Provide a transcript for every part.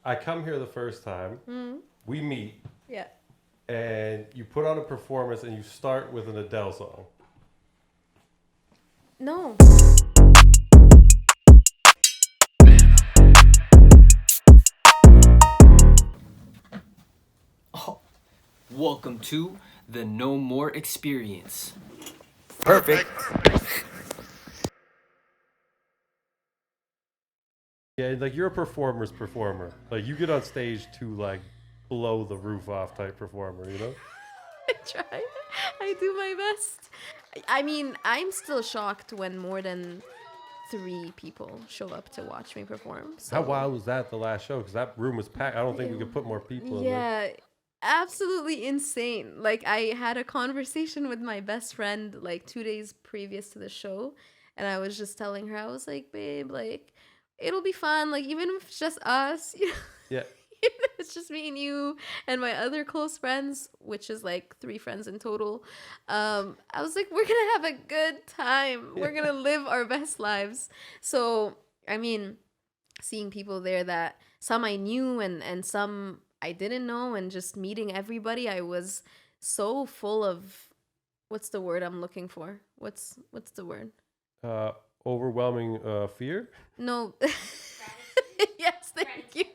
I come here the first time, we meet, Yeah. and you put on a performance and you start with an Adele song. No. Welcome to the No More Experience. Perfect. Yeah, like you're a performer's performer. Like you get on stage to like blow the roof off type performer, you know? I try. I do my best. I mean, I'm still shocked when more than 3 people show up to watch me perform. So How wild was that the last show? Because that room was packed. I don't think we could put more people in there. yeah, absolutely insane. Like I had a conversation with my best friend like 2 days previous to the show, and I was just telling her, I was like, babe, like it'll be fun. Like even if it's just us, you know, Yeah. even if it's just me and you and my other close friends, which is like 3 friends in total. I was like, we're gonna have a good time. We're gonna live our best lives. So I mean, seeing people there that some I knew and some I didn't know, and just meeting everybody, I was so full of, what's the word I'm looking for? What's the word? Uh, Overwhelming fear. No. Yes, thank you.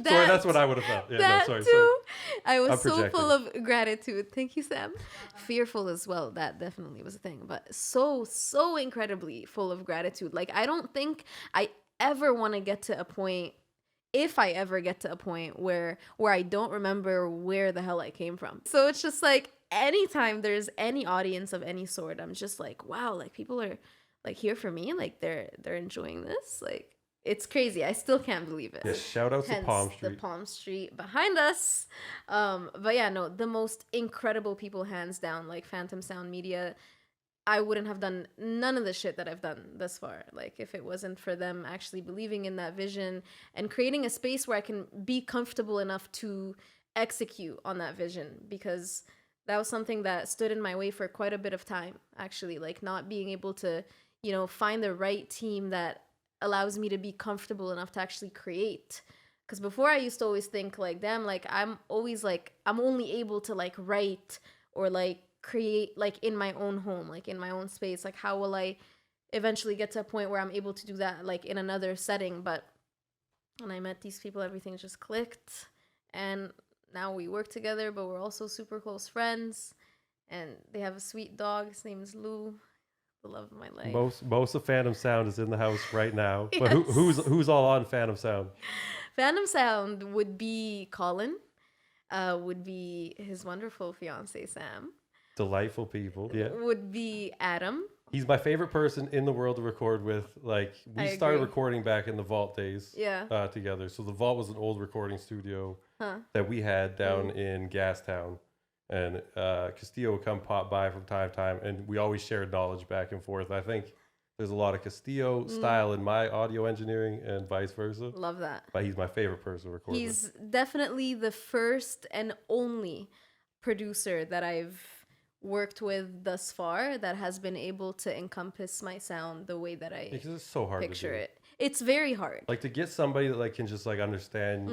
Sorry, that's what I would have felt. Yeah, that no, sorry. too. I was I'm so projecting. full of gratitude. Thank you, Sam. Fearful as well. That definitely was a thing, but so incredibly full of gratitude. Like I don't think I ever want to get to a point, if I ever get to a point where I don't remember where the hell I came from. So it's just like anytime there's any audience of any sort, I'm just like, wow, like people are like here for me, like they're enjoying this. Like it's crazy. I still can't believe it. Yeah, shout out to Hence Palm the Street. Palm Street behind us. But yeah, no, the most incredible people, hands down. Like Phantom Sound Media, I wouldn't have done none of the shit that I've done thus far. Like if it wasn't for them actually believing in that vision and creating a space where I can be comfortable enough to execute on that vision, because that was something that stood in my way for quite a bit of time, actually, like not being able to, find the right team that allows me to be comfortable enough to actually create. Because before I used to always think like, damn, like I'm always like, I'm only able to like write or like create like in my own home, like in my own space. Like how will I eventually get to a point where I'm able to do that like in another setting? But when I met these people, everything just clicked, and now we work together, but we're also super close friends, and they have a sweet dog. His name is Lou, the love of my life. Most of Phantom Sound is in the house right now. But Yes. who's all on Phantom Sound? Phantom Sound would be Colin, would be his wonderful fiance Sam, Delightful people. Yeah. would be Adam. He's my favorite person in the world to record with. Like we I started agree. recording back in the Vault days. Yeah. Together. So the Vault was an old recording studio Huh. that we had down in Gastown, and Castillo would come pop by from time to time, and we always shared knowledge back and forth. I think there's a lot of Castillo style in my audio engineering and vice versa. Love that. But he's my favorite person to record with. He's definitely the first and only producer that I've worked with thus far that has been able to encompass my sound the way that I Because it's so hard picture to do. it. It's very hard. Like to get somebody that like can just like understand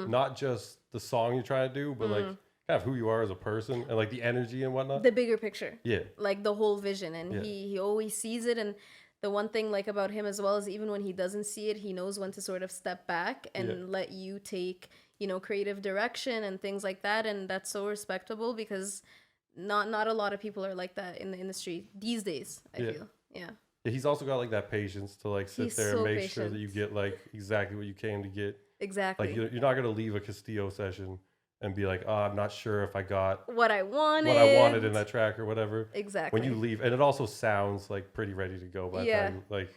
not just the song you're trying to do, but like kind of who you are as a person and like the energy and whatnot. The bigger picture. Yeah. Like the whole vision. And Yeah. he always sees it. And the one thing like about him as well is even when he doesn't see it, he knows when to sort of step back and let you take, creative direction and things like that. And that's so respectable, because not a lot of people are like that in the industry these days, I feel. Yeah. Yeah, he's also got like that patience to like sit He's there so and make sure that you patient. get like exactly what you came to get. Exactly. Like you're not gonna leave a Castillo session and be like, oh, I'm not sure if I got what I wanted. what I wanted in that track or whatever. Exactly. When you leave, and it also sounds like pretty ready to go by the time. Like,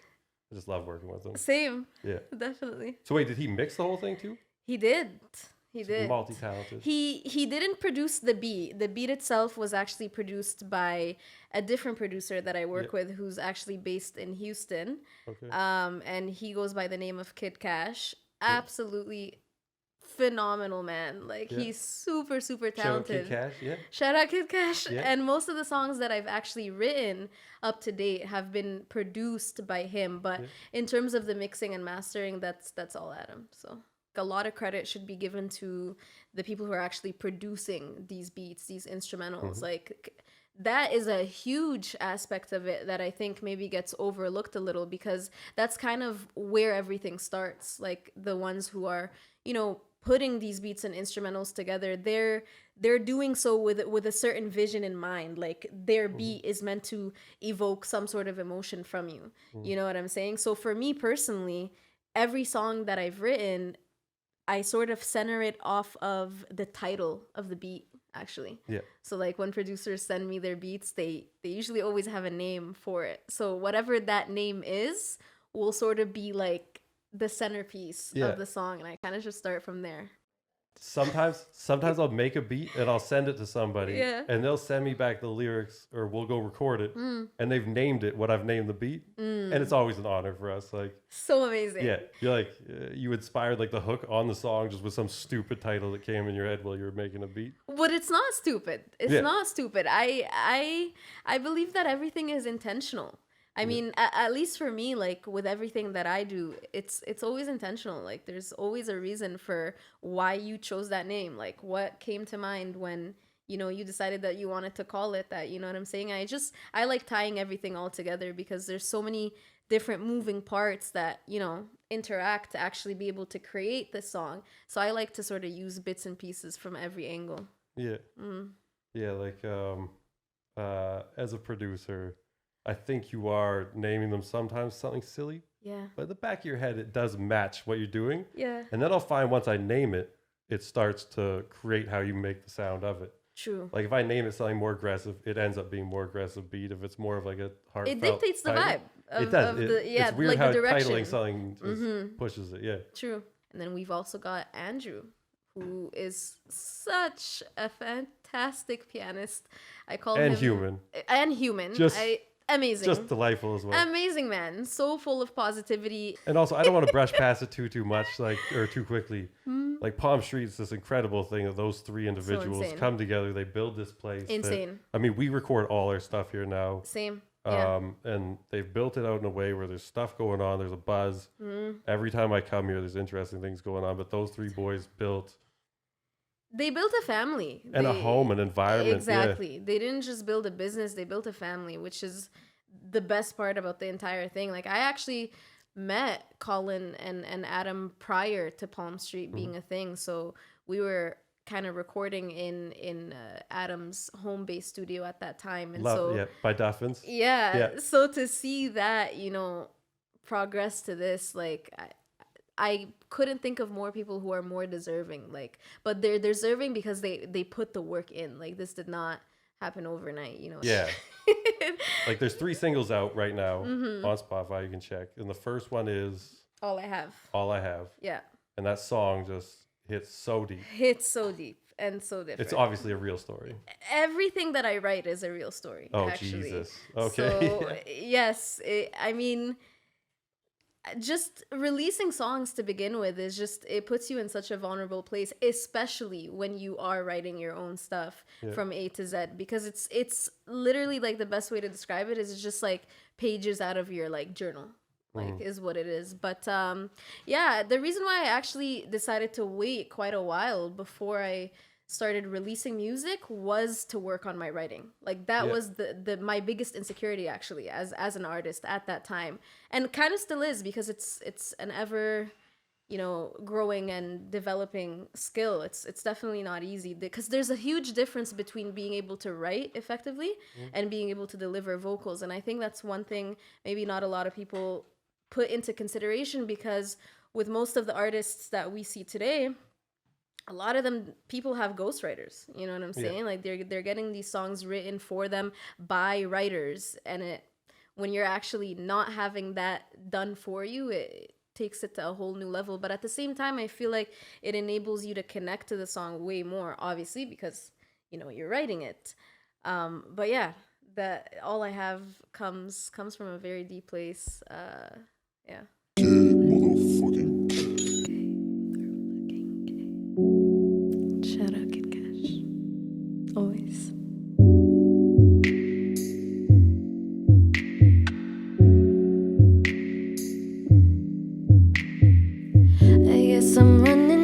I just love working with him. Same. Yeah. Definitely. So wait, did he mix the whole thing too? He did. He did. Multi-talented. He didn't produce the beat. The beat itself was actually produced by a different producer that I work with, who's actually based in Houston. Okay. And he goes by the name of Kid Cash. Absolutely phenomenal man. Like he's super talented. Shout out Kid Cash, yeah. Shout out Kid Cash. Yeah. And most of the songs that I've actually written up to date have been produced by him. But in terms of the mixing and mastering, that's all Adam. So a lot of credit should be given to the people who are actually producing these beats, these instrumentals. Like that is a huge aspect of it that I think maybe gets overlooked a little, because that's kind of where everything starts. Like the ones who are, putting these beats and instrumentals together, they're doing so with a certain vision in mind. Like their beat is meant to evoke some sort of emotion from you. You know what I'm saying? So for me personally, every song that I've written, I sort of center it off of the title of the beat, actually. Yeah. So like when producers send me their beats, they usually always have a name for it. So whatever that name is will sort of be like the centerpiece of the song, and I kind of just start from there. Sometimes I'll make a beat and I'll send it to somebody, and they'll send me back the lyrics, or we'll go record it, and they've named it what I've named the beat, and it's always an honor for us. Like, so amazing. Yeah, you're like you inspired like the hook on the song just with some stupid title that came in your head while you were making a beat. But it's not stupid. It's not stupid. I believe that everything is intentional. I mean, at least for me, like with everything that I do, it's always intentional. Like there's always a reason for why you chose that name. Like what came to mind when, you decided that you wanted to call it that, you know what I'm saying? I like tying everything all together, because there's so many different moving parts that, interact to actually be able to create this song. So I like to sort of use bits and pieces from every angle. Yeah. Yeah, like as a producer, I think you are naming them sometimes something silly. Yeah. But in the back of your head, it does match what you're doing. Yeah. And then I'll find once I name it, it starts to create how you make the sound of it. True. Like if I name it something more aggressive, it ends up being more aggressive beat. If it's more of like a heartfelt, it dictates the vibe. It does. It's weird like how the direction. titling something just pushes it. Yeah. True. And then we've also got Andrew, who is such a fantastic pianist. I call him human. And human. Amazing. Just delightful as well. Amazing man. So full of positivity. And also, I don't want to brush past it too much, or too quickly. Like Palm Street's this incredible thing of those three individuals come together. They build this place. Insane. We record all our stuff here now. Same. And they've built it out in a way where there's stuff going on. There's a buzz. Every time I come here, there's interesting things going on. But those three boys They built a family. And a home, an environment. Exactly. They didn't just build a business. They built a family, which is the best part about the entire thing. Like I actually met Colin and Adam prior to Palm Street being a thing. So we were kind of recording in Adam's home-based studio at that time. And by Duffins. Yeah. So to see that, progress to this, like I couldn't think of more people who are more deserving. Like, but they're deserving because they put the work in. Like this did not happen overnight, Yeah. Like there's 3 singles out right now on Spotify. You can check, and the first one is All I Have. Yeah. And that song just hits so deep. And so different. It's obviously a real story. Everything that I write is a real story. Oh, actually. Jesus. Okay. So yes, just releasing songs to begin with it puts you in such a vulnerable place, especially when you are writing your own stuff from A to Z, because it's literally like the best way to describe it is it's just like pages out of your like journal, like is what it is. But the reason why I actually decided to wait quite a while before I started releasing music was to work on my writing. Like that was my biggest insecurity actually as an artist at that time, and kind of still is, because it's an ever growing and developing skill. It's definitely not easy, because there's a huge difference between being able to write effectively and being able to deliver vocals. And I think that's one thing maybe not a lot of people put into consideration, because with most of the artists that we see today, a lot of them, people have ghostwriters, you know what I'm saying? Like they're getting these songs written for them by writers, and when you're actually not having that done for you, it takes it to a whole new level. But at the same time, I feel like it enables you to connect to the song way more, obviously, because you're writing it. But yeah, that All I Have comes from a very deep place. Yeah. Shout out Kid Cash. Always. I guess I'm running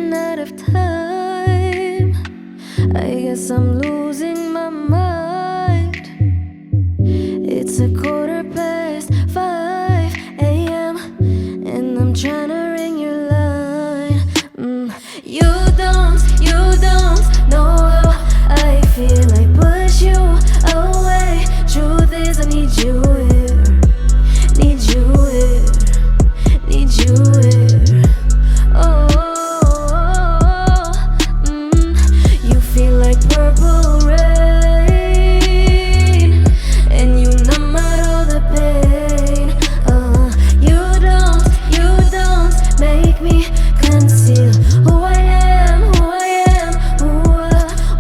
I'm losing my mind. It's 5:15 a.m. and I'm trying to ring your line. You don't know how I feel. I push you away. Truth is, I need you here. Need you here. Need you here. Oh, you feel like purple rain, and you numb out all the pain. You don't make me conceal who I am, who I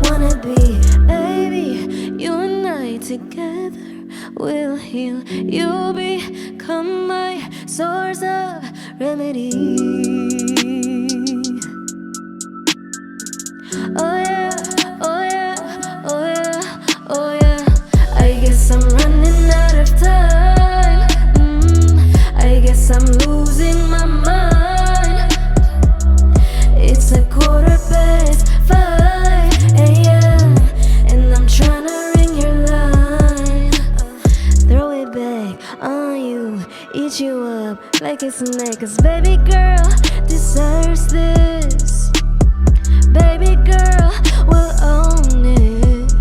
wanna be. Baby, you and I together will heal. You'll become my source of remedy. Oh yeah, oh yeah, oh yeah, oh yeah. I guess I'm running out of time. I guess I'm losing my mind. It's 5:15 a.m. and I'm trying to ring your line. Throw it back on you, eat you up like it's a snack. 'Cause baby girl deserves this. Baby girl will own it.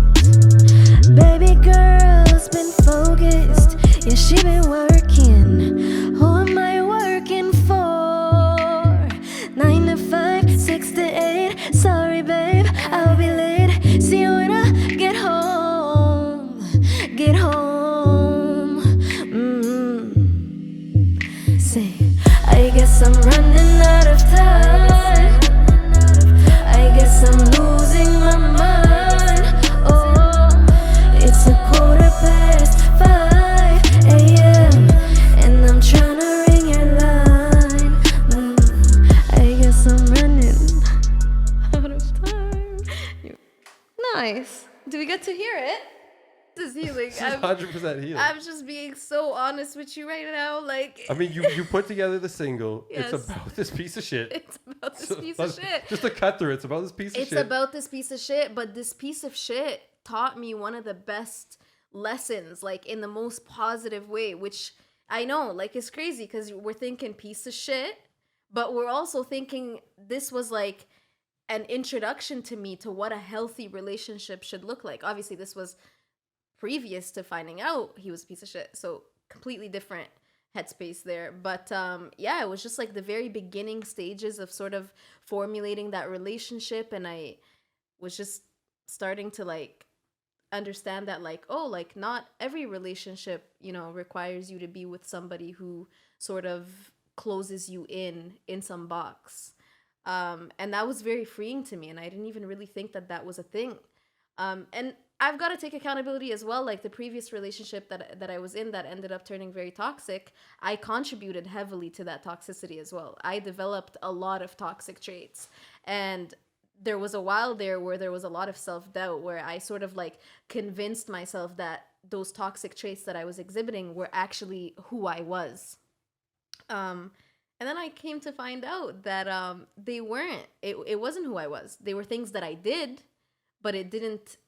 Baby girl's been focused, yeah, she been working. Who am I working for? 9 to 5, 6 to 8. Sorry babe, I'll be late. See you when I get home. Get home. Say, I guess I'm running out of time. I guess I'm losing my mind. Oh, it's 5:15 a.m. and I'm trying to ring your line. I guess I'm running out of time. Nice. Do we get to hear it? This is healing. This is 100% healing. I'm just being so honest with you right now. Like, I mean, you put together the single. Yes. It's about this piece of shit. it's about this piece of shit. Just to cut through, it's about this piece of It's shit. about this piece of shit, but this piece of shit taught me one of the best lessons, like in the most positive way, which I know, like, it's crazy because we're thinking piece of shit, but we're also thinking this was like an introduction to me to what a healthy relationship should look like. Obviously, this was previous to finding out he was a piece of shit, so completely different headspace there. But yeah, it was just like the very beginning stages of sort of formulating that relationship, and I was just starting to like understand that, like, oh, like not every relationship, you know, requires you to be with somebody who sort of closes you in some box. And that was very freeing to me, and I didn't even really think that that was a thing. And I've got to take accountability as well. Like the previous relationship that I was in that ended up turning very toxic, I contributed heavily to that toxicity as well. I developed a lot of toxic traits, and there was a while there where there was a lot of self-doubt, where I sort of like convinced myself that those toxic traits that I was exhibiting were actually who I was. And then I came to find out that they weren't. It wasn't who I was. They were things that I did, but it didn't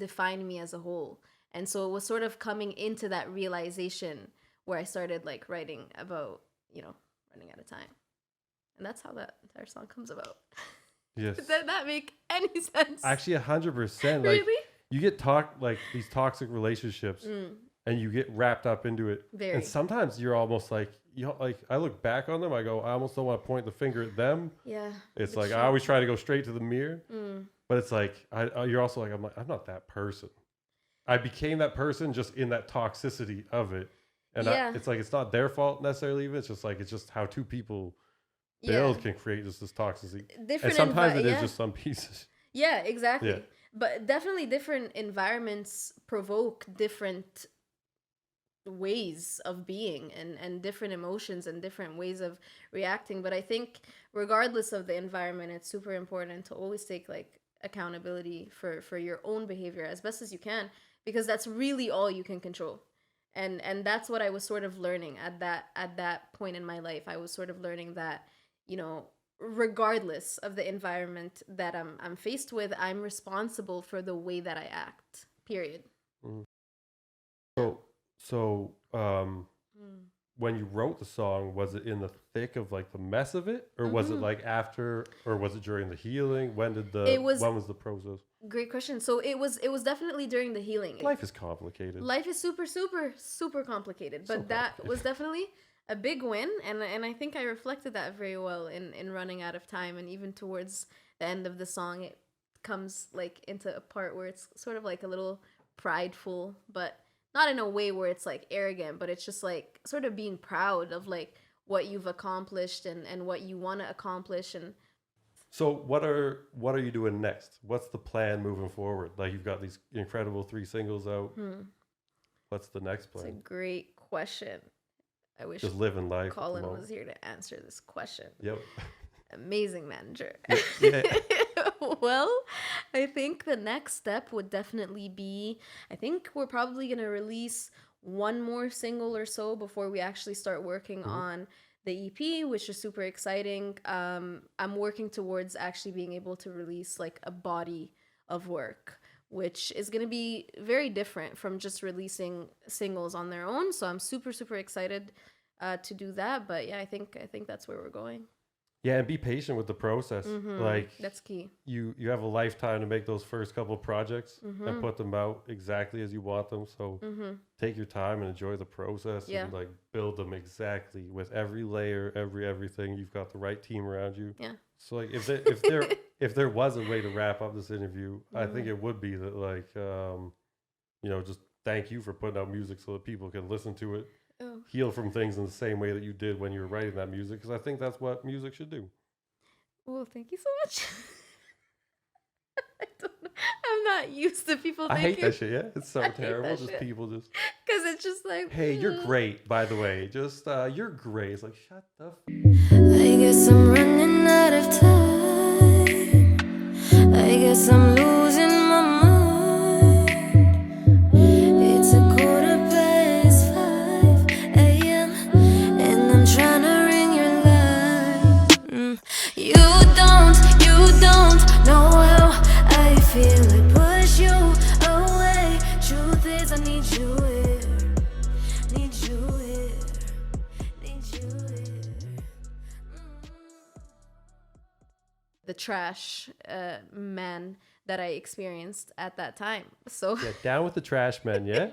define me as a whole. And so it was sort of coming into that realization where I started like writing about, you know, running out of time. And that's how that entire song comes about. Yes. Does that make any sense? Actually, 100%. Like, Really? you get like these toxic relationships, and you get wrapped up into it. Very. And sometimes you're almost like, you know, like I look back on them, I go, I almost don't want to point the finger at them. Yeah. It's but like sure. I always try to go straight to the mirror, but it's like you're also like, I'm not that person. I became that person just in that toxicity of it, and Yeah. it's like it's not their fault necessarily. Even it's just how two people build Yeah. can create just this toxicity. Different And sometimes it is yeah. just some pieces. Yeah, exactly. Yeah. But definitely different environments provoke different ways of being and different emotions and different ways of reacting. But I think regardless of the environment, it's super important to always take like accountability for your own behavior as best as you can, because that's really all you can control. And that's what I was sort of learning at that point in my life. I was sort of learning that, you know, regardless of the environment that I'm faced with, I'm responsible for the way that I act. Period. So when you wrote the song, was it in the thick of like the mess of it, or was it like after, or was it during the healing? When was the process? Great question. So it was definitely during the healing. Life is complicated. Life is super, super, super complicated. But that was definitely a big win, and I think I reflected that very well in running out of time, and even towards the end of the song, it comes like into a part where it's sort of like a little prideful, but not in a way where it's like arrogant, but it's just like sort of being proud of like what you've accomplished and what you want to accomplish. And so what are you doing next? What's the plan moving forward? Like, you've got these incredible 3 singles out. What's the next plan? It's a great question. I wish just living life. Colin was here to answer this question. Yep. Amazing manager. Yeah. Well, I think the next step would definitely be, I think we're probably going to release one more single or so before we actually start working on the EP, which is super exciting. I'm working towards actually being able to release like a body of work, which is going to be very different from just releasing singles on their own. So I'm super, super excited to do that. But yeah, I think that's where we're going. Yeah, and be patient with the process. Like, that's key. You have a lifetime to make those first couple of projects and put them out exactly as you want them. So take your time and enjoy the process and like build them exactly with every layer, everything. You've got the right team around you. Yeah. So like if there was a way to wrap up this interview, I think it would be that like just thank you for putting out music so that people can listen to it. Heal from things in the same way that you did when you were writing that music, because I think that's what music should do. Well, thank you so much. I don't know. I'm not used to people I hate thinking. that shit, yeah? It's so terrible. Just shit. people just... Because it's just like... Hey, you're great, by the way. Just, you're great. It's like, shut the... I guess I'm running out of time. I guess I'm losing my mind. It's a 5:15 a.m. and I'm trying to ring your line. You don't know how I feel. I push you away. Truth is, I need you here. Need you here. Need you here. The trash man that I experienced at that time. So Yeah, down with the trash men, yeah?